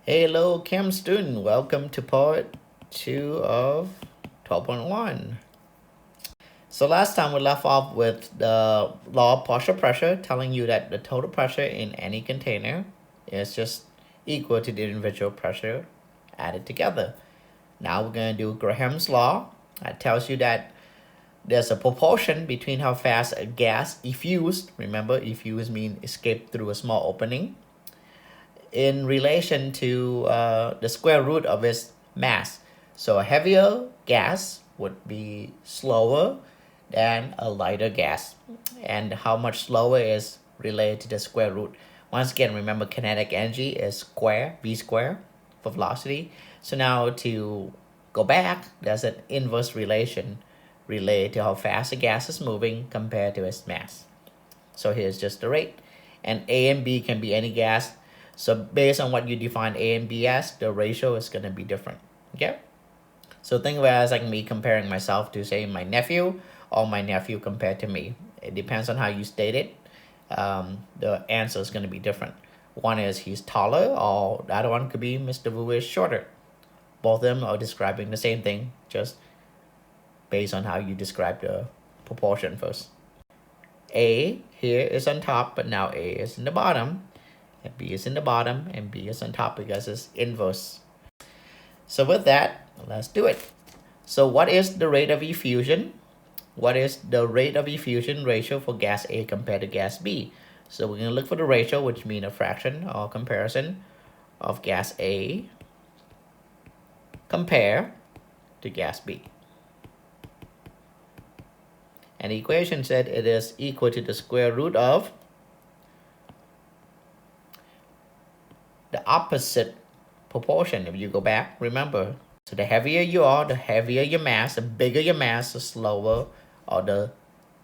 Hello, Chem student. Welcome to part 2 of 12.1. So last time we left off with the law of partial pressure, telling you that the total pressure in any container is just equal to the individual pressure added together. Now we're going to do Graham's law. That tells you that there's a proportion between how fast a gas effused, remember effuse means escape through a small opening, in relation to the square root of its mass. So a heavier gas would be slower than a lighter gas. And how much slower is related to the square root. Once again, remember kinetic energy is square, v square for velocity. So now to go back, there's an inverse relation related to how fast a gas is moving compared to its mass. So here's just the rate. And A and B can be any gas. So based on what you define A and B as, the ratio is going to be different. Okay? So think of it as like me comparing myself to, say, my nephew, or my nephew compared to me. It depends on how you state it. The answer is going to be different. One is he's taller, or the other one could be Mr. Wu is shorter. Both of them are describing the same thing, just based on how you describe the proportion first. A here is on top, but now A is in the bottom. And B is in the bottom, and B is on top because it's inverse. So with that, let's do it. So what is the rate of effusion? What is the rate of effusion ratio for gas A compared to gas B? So we're going to look for the ratio, which means a fraction or comparison of gas A compared to gas B. And the equation said it is equal to the square root of the opposite proportion. If you go back, remember, so the heavier you are, the heavier your mass, the bigger your mass, the slower or the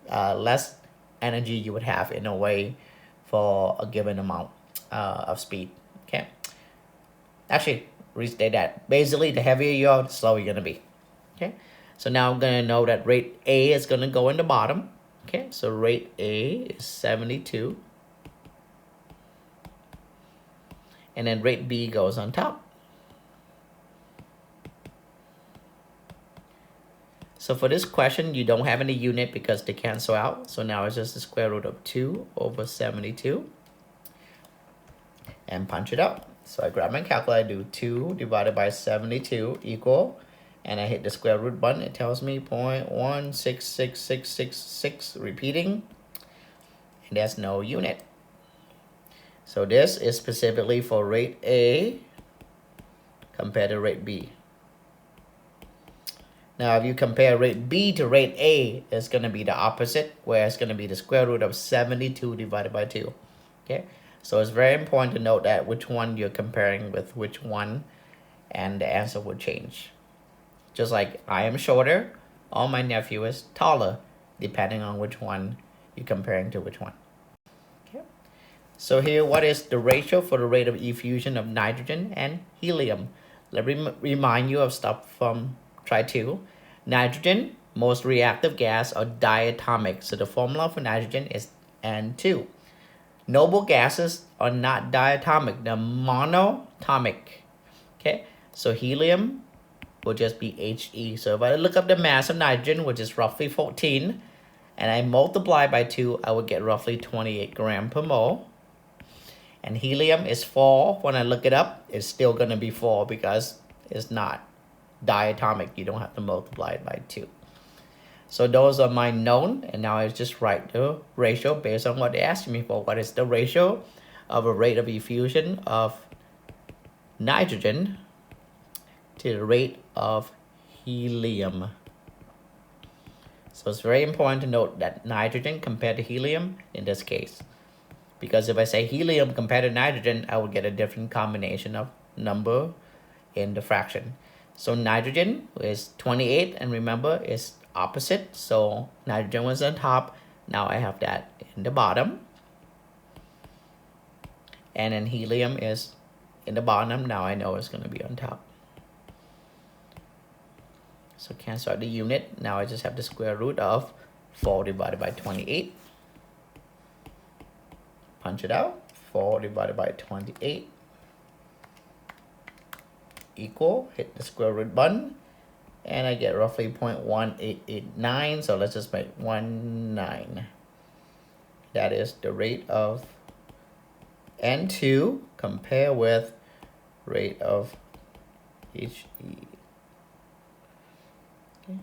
less energy you would have in a way for a given amount of speed. Okay. Actually, restate that. Basically, the heavier you are, the slower you're going to be. Okay. So now I'm going to know that rate A is going to go in the bottom. Okay. So rate A is 72. And then rate B goes on top. So for this question, you don't have any unit because they cancel out. So now it's just the square root of 2 over 72. And punch it out. So I grab my calculator, do 2 divided by 72 equal, and I hit the square root button. It tells me 0.166666, repeating, and there's no unit. So this is specifically for rate A compared to rate B. Now, if you compare rate B to rate A, it's going to be the opposite, where it's going to be the square root of 72 divided by 2. Okay, so it's very important to note that which one you're comparing with which one, and the answer will change. Just like I am shorter, or my nephew is taller, depending on which one you're comparing to which one. So here, what is the ratio for the rate of effusion of nitrogen and helium? Let me remind you of stuff from try 2. Nitrogen, most reactive gas, are diatomic. So the formula for nitrogen is N2. Noble gases are not diatomic. They're monatomic. Okay, so helium will just be He. So if I look up the mass of nitrogen, which is roughly 14, and I multiply by 2, I would get roughly 28 grams per mole. And helium is 4. When I look it up, it's still going to be 4 because it's not diatomic. You don't have to multiply it by 2. So those are my known. And now I just write the ratio based on what they asked me for. What is the ratio of a rate of effusion of nitrogen to the rate of helium? So it's very important to note that nitrogen compared to helium in this case. Because if I say helium compared to nitrogen, I would get a different combination of number in the fraction. So nitrogen is 28, and remember, it's opposite. So nitrogen was on top. Now I have that in the bottom. And then helium is in the bottom. Now I know it's going to be on top. So cancel out the unit. Now I just have the square root of 4 divided by 28. Punch it out. 4 divided by 28 equal, hit the square root button, and I get roughly 0.1889, so let's just make 19. That is the rate of N2 compare with rate of HE. Okay.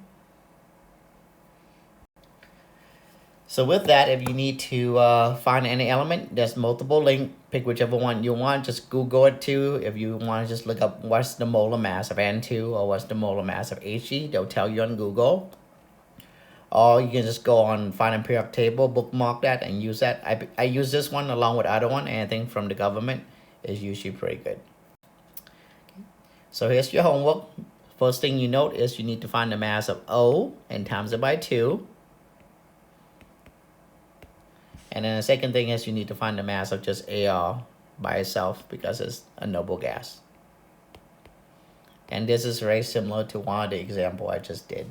So with that, if you need to find any element, there's multiple links. Pick whichever one you want. Just Google it too. If you want to just look up what's the molar mass of N2 or what's the molar mass of HE, they'll tell you on Google. Or you can just go on find a periodic table, bookmark that, and use that. I use this one along with other one. Anything from the government is usually pretty good. Okay. So here's your homework. First thing you note is you need to find the mass of O and times it by 2. And then the second thing is you need to find the mass of just AR by itself because it's a noble gas. And this is very similar to one of the example I just did.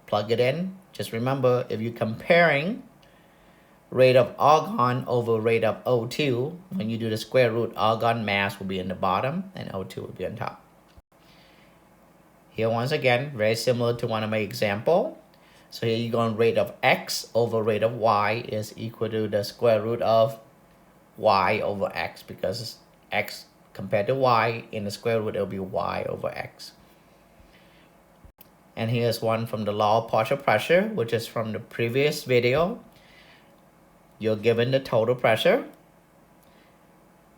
Plug it in. Just remember, if you're comparing rate of argon over rate of O2, when you do the square root, argon mass will be in the bottom and O2 will be on top. Here once again, very similar to one of my example. So here you're going rate of X over rate of Y is equal to the square root of Y over X, because X compared to Y, in the square root, it'll be Y over X. And here's one from the law of partial pressure, which is from the previous video. You're given the total pressure.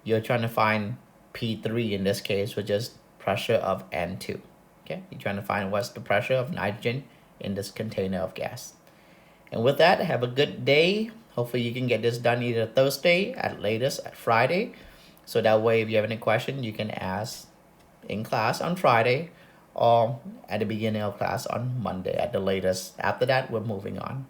You're trying to find P3 in this case, which is pressure of N2. Okay, you're trying to find what's the pressure of nitrogen in this container of gas. And with that, have a good day. Hopefully you can get this done either Thursday at latest at Friday. So that way, if you have any question, you can ask in class on Friday or at the beginning of class on Monday at the latest. After that, we're moving on.